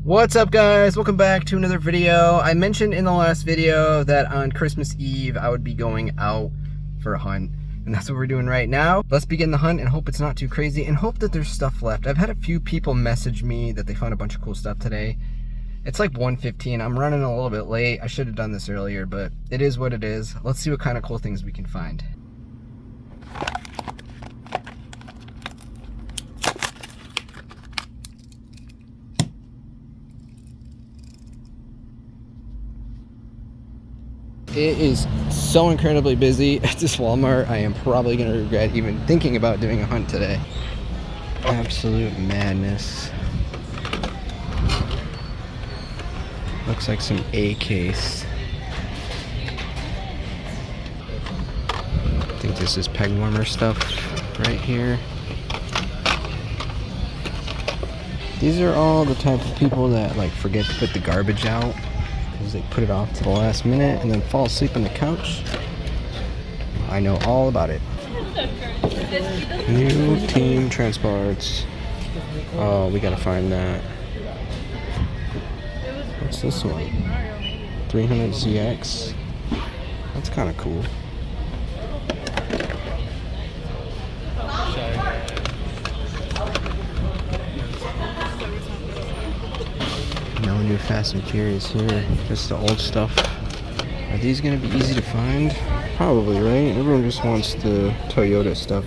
What's up, guys? Welcome back to another video. I mentioned in the last video that on Christmas Eve I would be going out for a hunt, and that's what we're doing right now. Let's begin the hunt and hope it's not too crazy and hope that there's stuff left. I've had a few people message me that they found a bunch of cool stuff today. It's like 1:15. I'm running a little bit late. I should have done this earlier, but it is what it is. Let's see what kind of cool things we can find. It is so incredibly busy at this Walmart. I am probably going to regret even thinking about doing a hunt today. Absolute madness. Looks like some AKs. I think this is peg warmer stuff right here. These are all the type of people that like forget to put the garbage out. They put it off to the last minute and then fall asleep on the couch. I know all about it. New team transports. Oh, we gotta find that. What's this one? 300ZX. That's kind of cool. No new Fast and Furious here, just the old stuff. Are these gonna be easy to find? Probably, right? Everyone just wants the Toyota stuff.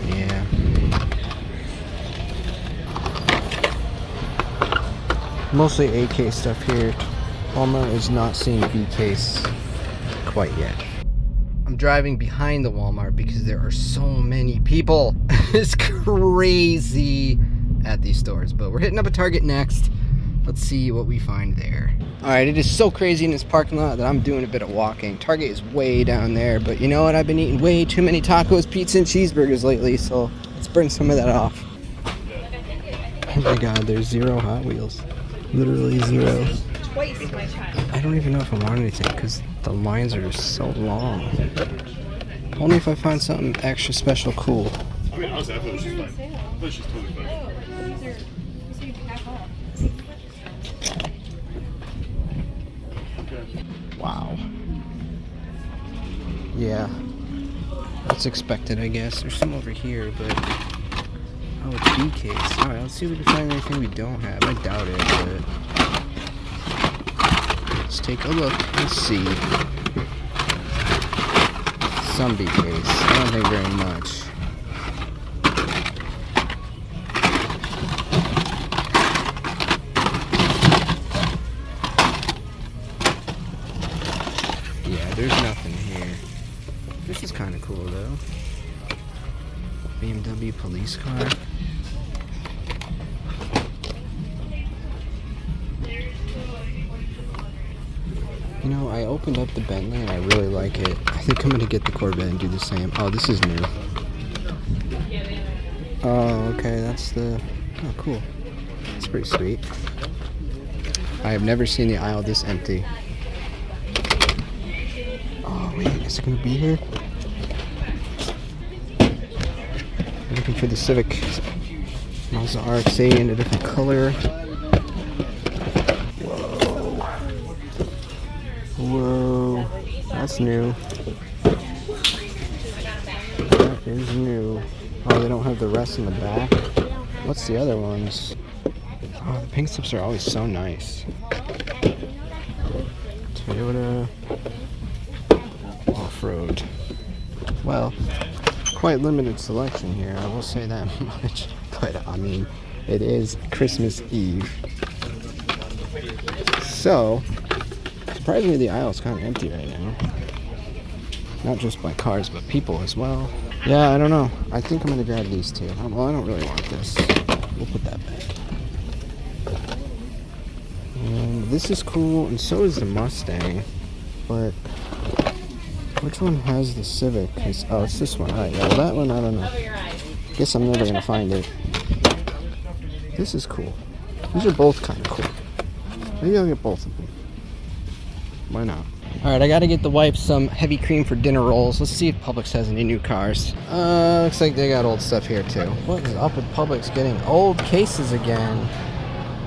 Yeah. Mostly AK stuff here. Walmart is not seeing BKs quite yet. I'm driving behind the Walmart because there are so many people. It's crazy at these stores, but we're hitting up a Target next. Let's see what we find there. Alright, it is so crazy in this parking lot that I'm doing a bit of walking. Target is way down there, but you know what? I've been eating way too many tacos, pizza, and cheeseburgers lately, so let's burn some of that off. Oh my god, there's zero Hot Wheels. Literally zero. Twice, my child. I don't even know if I want anything because the lines are just so long. Only if I find something extra special cool. I mean, honestly, I thought it was just fine. I thought it was just totally fine. Wow. Yeah. That's expected, I guess. There's some over here, but... Oh, it's BKs. Alright, let's see if we can find anything we don't have. I doubt it, but... Let's take a look and see. Some BKs. I don't think very much. Yeah, there's nothing here. This is kind of cool though. BMW police car. You know, I opened up the Bentley and I really like it. I think I'm gonna get the Corvette and do the same. Oh, this is new. Oh, okay, that's the... Oh, cool. That's pretty sweet. I have never seen the aisle this empty. Oh, wait, is it gonna be here? I'm looking for the Civic Mazda RX-8 in a different color. Whoa, that's new. That is new. Oh, they don't have the rest in the back. What's the other ones? Oh, the pink slips are always so nice. Toyota Off-Road. Well, quite limited selection here, I will say that much. But, I mean, it is Christmas Eve. So... Surprisingly, the aisle is kind of empty right now. Not just by cars, but people as well. Yeah, I don't know. I think I'm going to grab these two. Well, I don't really want this. We'll put that back. And this is cool, and so is the Mustang. But which one has the Civic? Oh, it's this one. Alright, yeah, well, that one, I don't know. Guess I'm never going to find it. This is cool. These are both kind of cool. Maybe I'll get both of them. Why not? Alright, I gotta get the wife some heavy cream for dinner rolls. Let's see if Publix has any new cars. Looks like they got old stuff here too. What is up with Publix getting old cases again?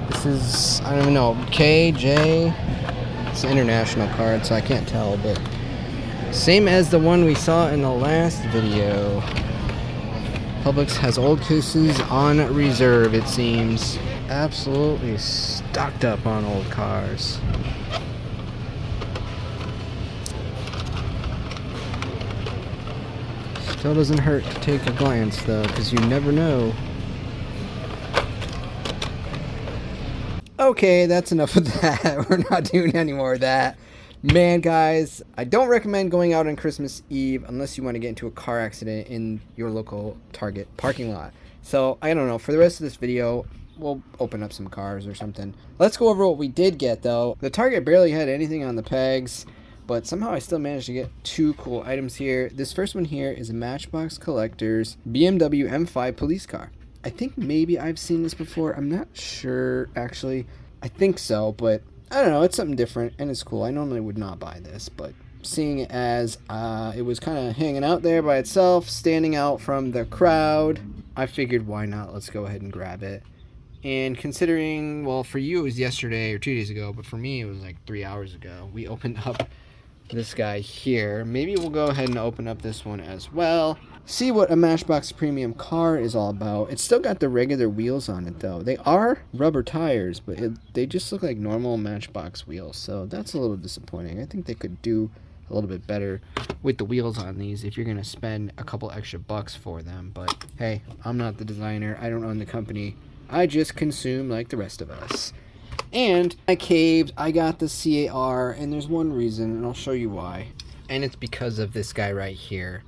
This is, I don't even know, K, J. It's an international card, so I can't tell, but same as the one we saw in the last video. Publix has old cases on reserve, it seems. Absolutely stocked up on old cars. Still doesn't hurt to take a glance, though, because you never know. Okay, that's enough of that. We're not doing any more of that. Man, guys, I don't recommend going out on Christmas Eve unless you want to get into a car accident in your local Target parking lot. So, I don't know. For the rest of this video, we'll open up some cars or something. Let's go over what we did get, though. The Target barely had anything on the pegs, but somehow I still managed to get two cool items here. This first one here is a Matchbox Collector's BMW M5 police car. I think maybe I've seen this before. I'm not sure, actually. I think so, but I don't know. It's something different, and it's cool. I normally would not buy this, but seeing it as it was kind of hanging out there by itself, standing out from the crowd, I figured why not? Let's go ahead and grab it. And considering, well, for you it was yesterday or 2 days ago, but for me it was like 3 hours ago, we opened up this guy here. Maybe we'll go ahead and open up this one as well. See what a Matchbox Premium car is all about. It's still got the regular wheels on it, though. They are rubber tires, but they just look like normal Matchbox wheels, so that's a little disappointing. I think they could do a little bit better with the wheels on these if you're going to spend a couple extra bucks for them. But hey, I'm not the designer. I don't own the company. I just consume like the rest of us. And I caved. I got the CAR, and there's one reason, and I'll show you why. And it's because of this guy right here.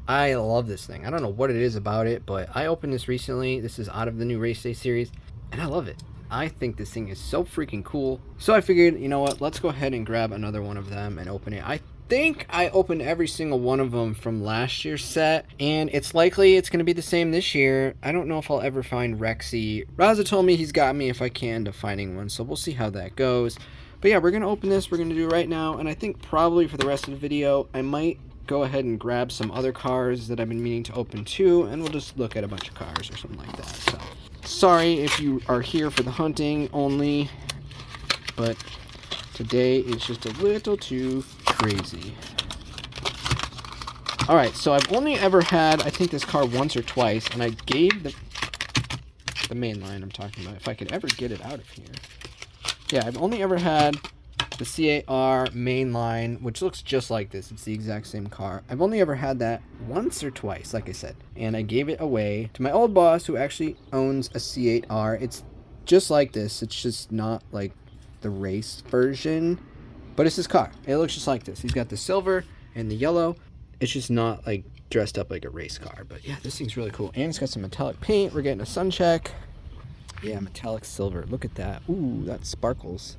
I love this thing. I don't know what it is about it, but I opened this recently. This is out of the new Race Day series, and I love it. I think this thing is so freaking cool. So I figured, you know what, let's go ahead and grab another one of them and open it. I think I opened every single one of them from last year's set, and it's likely it's going to be the same this year. I don't know if I'll ever find Rexy. Raza told me he's got me if I can to finding one, so we'll see how that goes. But yeah, we're going to open this. We're going to do it right now, and I think probably for the rest of the video, I might go ahead and grab some other cars that I've been meaning to open too, and we'll just look at a bunch of cars or something like that. So sorry if you are here for the hunting only, but today it's just a little too crazy. Alright, so I've only ever had, I think, this car once or twice, and I gave the main line I'm talking about, if I could ever get it out of here. Yeah, I've only ever had the CAR main line, which looks just like this. It's the exact same car. I've only ever had that once or twice, like I said, and I gave it away to my old boss who actually owns a C8R. It's just like this. It's just not like the race version, but it's his car. It looks just like this. He's got the silver and the yellow. It's just not like dressed up like a race car, but yeah, this thing's really cool. And it's got some metallic paint. We're getting a sun check. Yeah, metallic silver. Look at that. Ooh, that sparkles.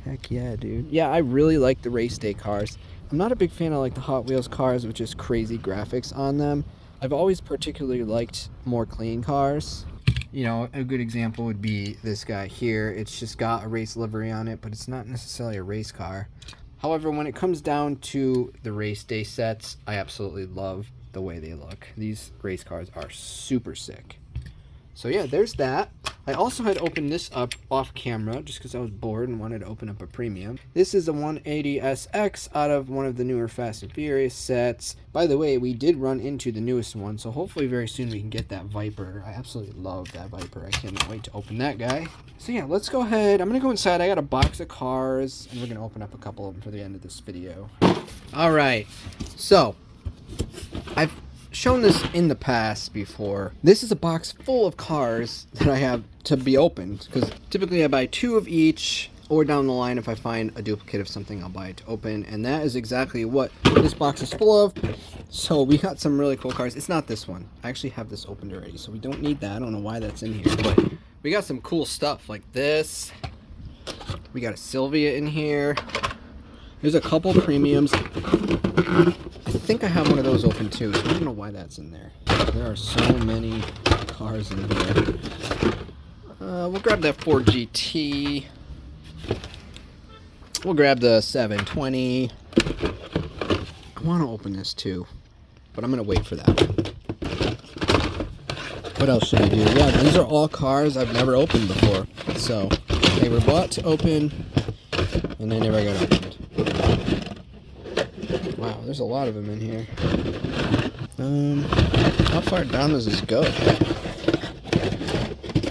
Heck yeah, dude. Yeah, I really like the race day cars. I'm not a big fan of like the Hot Wheels cars with just crazy graphics on them. I've always particularly liked more clean cars. You know, a good example would be this guy here. It's just got a race livery on it, but it's not necessarily a race car. However, when it comes down to the race day sets, I absolutely love the way they look. These race cars are super sick. So yeah, there's that. I also had opened this up off camera just because I was bored and wanted to open up a premium. This is a 180SX out of one of the newer Fast and Furious sets. By the way, we did run into the newest one, so hopefully very soon we can get that Viper. I absolutely love that Viper. I cannot wait to open that guy. So yeah, let's go ahead. I'm going to go inside. I got a box of cars, and we're going to open up a couple of them for the end of this video. All right, so I've shown this in the past before. This is a box full of cars that I have to be opened, because typically I buy 2 of each, or down the line if I find a duplicate of something I'll buy it to open, and that is exactly what this box is full of. So we got some really cool cars. It's not this one. I actually have this opened already, so we don't need that. I don't know why that's in here, but we got some cool stuff like this. We got a Sylvia in here. There's a couple premiums. I think I have one of those open too, so I don't know why that's in there. There are so many cars in here. We'll grab that Ford GT. We'll grab the 720. I want to open this too, but I'm going to wait for that. What else should I do? Yeah, these are all cars I've never opened before. So, they were bought to open, and they never got opened. Wow, there's a lot of them in here. How far down does this go?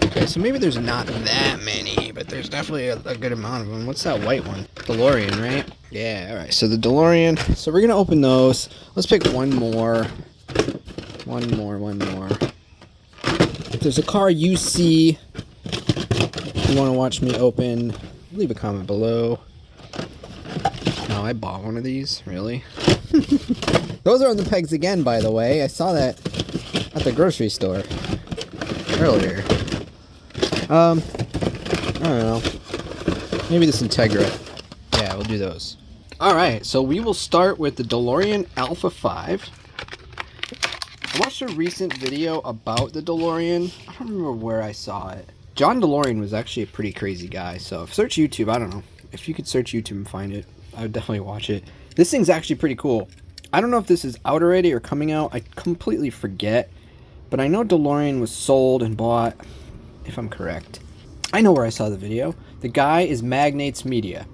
Okay, so maybe there's not that many, but there's definitely a good amount of them. What's that white one? DeLorean, right? Yeah, alright, so the DeLorean. So we're going to open those. Let's pick one more. One more. If there's a car you see you want to watch me open, leave a comment below. No, I bought one of these. Really? Those are on the pegs again, by the way. I saw that at the grocery store earlier. I don't know. Maybe this Integra. Yeah, we'll do those. Alright, so we will start with the DeLorean Alpha 5. I watched a recent video about the DeLorean. I don't remember where I saw it. John DeLorean was actually a pretty crazy guy, so search YouTube. I don't know. If you could search YouTube and find it, I would definitely watch it. This thing's actually pretty cool. I don't know if this is out already or coming out. I completely forget. But I know DeLorean was sold and bought, if I'm correct. I know where I saw the video. The guy is Magnates Media.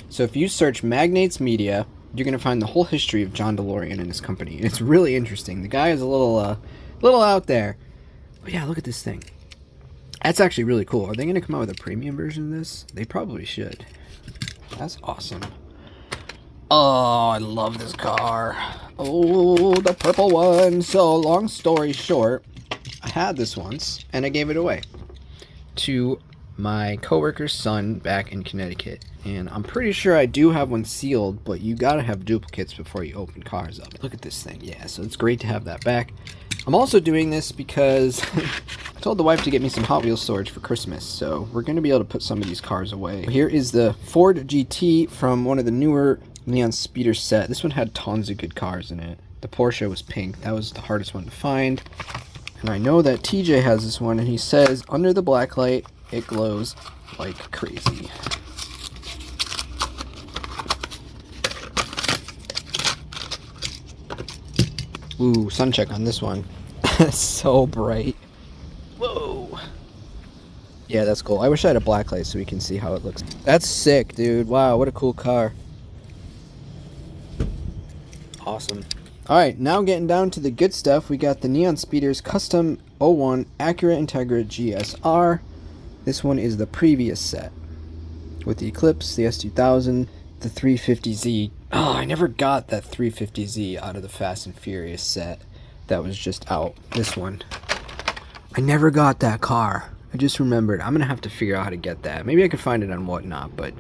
So if you search Magnates Media, you're going to find the whole history of John DeLorean and his company. And it's really interesting. The guy is a little out there. But yeah, look at this thing. That's actually really cool. Are they going to come out with a premium version of this? They probably should. That's awesome. Oh, I love this car. Oh, the purple one. So, long story short, I had this once, and I gave it away to my coworker's son back in Connecticut. And I'm pretty sure I do have one sealed, but you gotta have duplicates before you open cars up. Look at this thing. Yeah, so it's great to have that back. I'm also doing this because I told the wife to get me some Hot Wheels storage for Christmas, so we're going to be able to put some of these cars away. Here is the Ford GT from one of the newer Neon Speeder set. This one had tons of good cars in it. The Porsche was pink. That was the hardest one to find. And I know that TJ has this one, and he says under the black light, it glows like crazy. Ooh, sun check on this one. So bright. Whoa. Yeah, that's cool. I wish I had a black light so we can see how it looks. That's sick, dude. Wow, what a cool car. Awesome. Alright, now getting down to the good stuff. We got the Neon Speeders Custom 01 Acura Integra GSR. This one is the previous set. With the Eclipse, the S2000, the 350Z. Oh, I never got that 350Z out of the Fast and Furious set that was just out. This one. I never got that car. I just remembered. I'm going to have to figure out how to get that. Maybe I could find it on Whatnot, but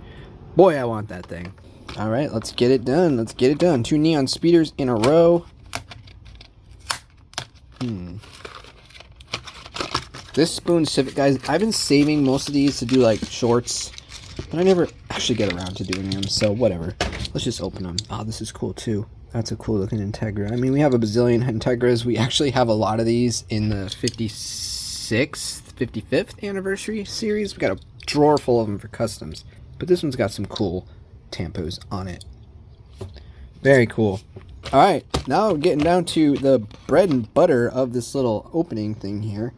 boy, I want that thing. Alright, let's get it done. Let's get it done. 2 Neon Speeders in a row. This Spoon Civic, guys, I've been saving most of these to do like shorts, but I never actually get around to doing them, so whatever. Let's just open them. Oh, this is cool too. That's a cool looking Integra. I mean, we have a bazillion Integras. We actually have a lot of these in the 56th, 55th anniversary series. We got a drawer full of them for customs, but this one's got some cool tampos on it. Very cool. Alright, now getting down to the bread and butter of this little opening thing here.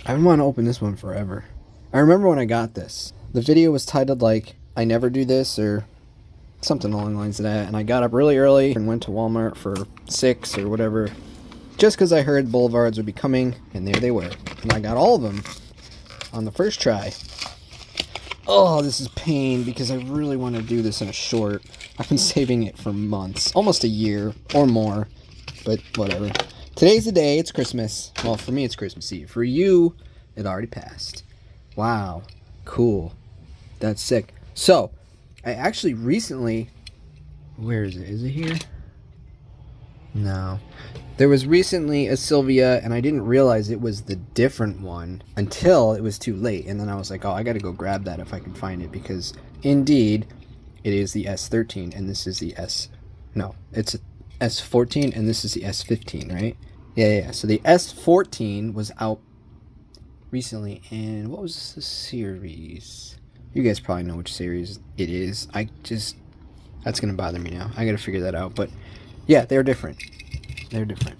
I've been wanting to open this one forever. I remember when I got this. The video was titled like, I never do this, or something along the lines of that. And I got up really early and went to Walmart for 6 or whatever, just because I heard Boulevards would be coming, and there they were. And I got all of them on the first try. Oh, this is pain, because I really want to do this in a short. I've been saving it for months, almost a year or more, but whatever. Today's the day. It's Christmas. Well, for me, it's Christmas Eve. For you, it already passed. Wow. Cool. That's sick. So, I actually recently... Where is it? Is it here? No. There was recently a Sylvia, and I didn't realize it was the different one until it was too late. And then I was like, oh, I gotta go grab that if I can find it, because indeed, it is the S13, and this is the S... No, it's a S14, and this is the S15, right? Yeah. So the S14 was out recently, and what was the series? You guys probably know which series it is. That's gonna bother me now. I gotta figure that out, but yeah, they're different. They're different.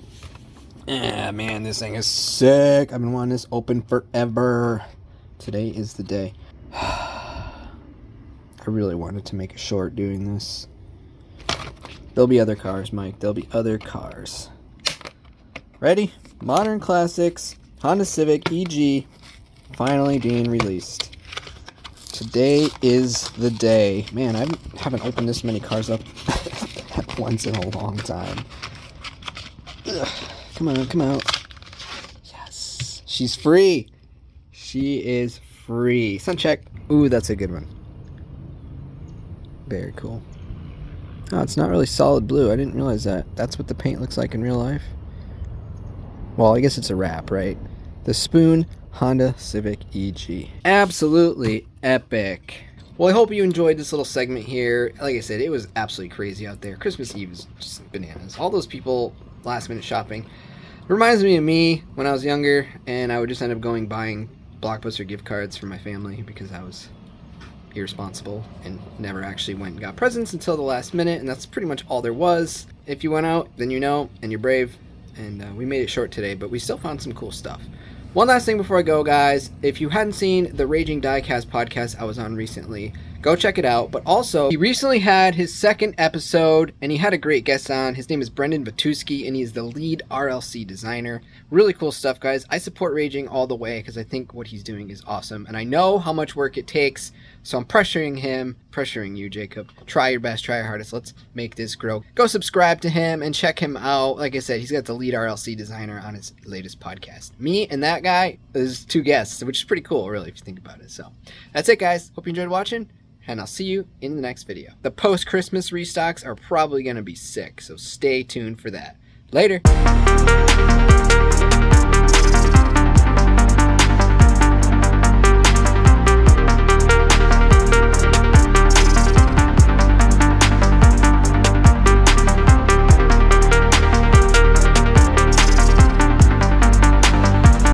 Ah, man, this thing is sick. I've been wanting this open forever. Today is the day. I really wanted to make a short doing this. There'll be other cars, Mike. There'll be other cars. Ready? Modern Classics Honda Civic EG finally being released. Today is the day. Man, I haven't opened this many cars up at once in a long time. Ugh. Come on, come out. Yes. She's free. She is free. Sun check. Ooh, that's a good one. Very cool. Oh, it's not really solid blue. I didn't realize that. That's what the paint looks like in real life. Well, I guess it's a wrap, right? The Spoon Honda Civic EG. Absolutely epic. Well, I hope you enjoyed this little segment here. Like I said, it was absolutely crazy out there. Christmas Eve is just bananas. All those people last minute shopping. Reminds me of me when I was younger, and I would just end up buying Blockbuster gift cards for my family because I was irresponsible and never actually went and got presents until the last minute, and that's pretty much all there was. If you went out, then you know, and you're brave, and we made it short today, but we still found some cool stuff. One last thing before I go, guys. If you hadn't seen the Raging Diecast podcast I was on recently, go check it out. But also, he recently had his second episode, and he had a great guest on. His name is Brendan Batuski, and he's the lead RLC designer. Really cool stuff, guys. I support Raging all the way because I think what he's doing is awesome. And I know how much work it takes, so I'm pressuring him, pressuring you, Jacob. Try your best, try your hardest. Let's make this grow. Go subscribe to him and check him out. Like I said, he's got the lead RLC designer on his latest podcast. Me and that guy is two guests, which is pretty cool, really, if you think about it. So that's it, guys. Hope you enjoyed watching, and I'll see you in the next video. The post-Christmas restocks are probably going to be sick, so stay tuned for that. Later.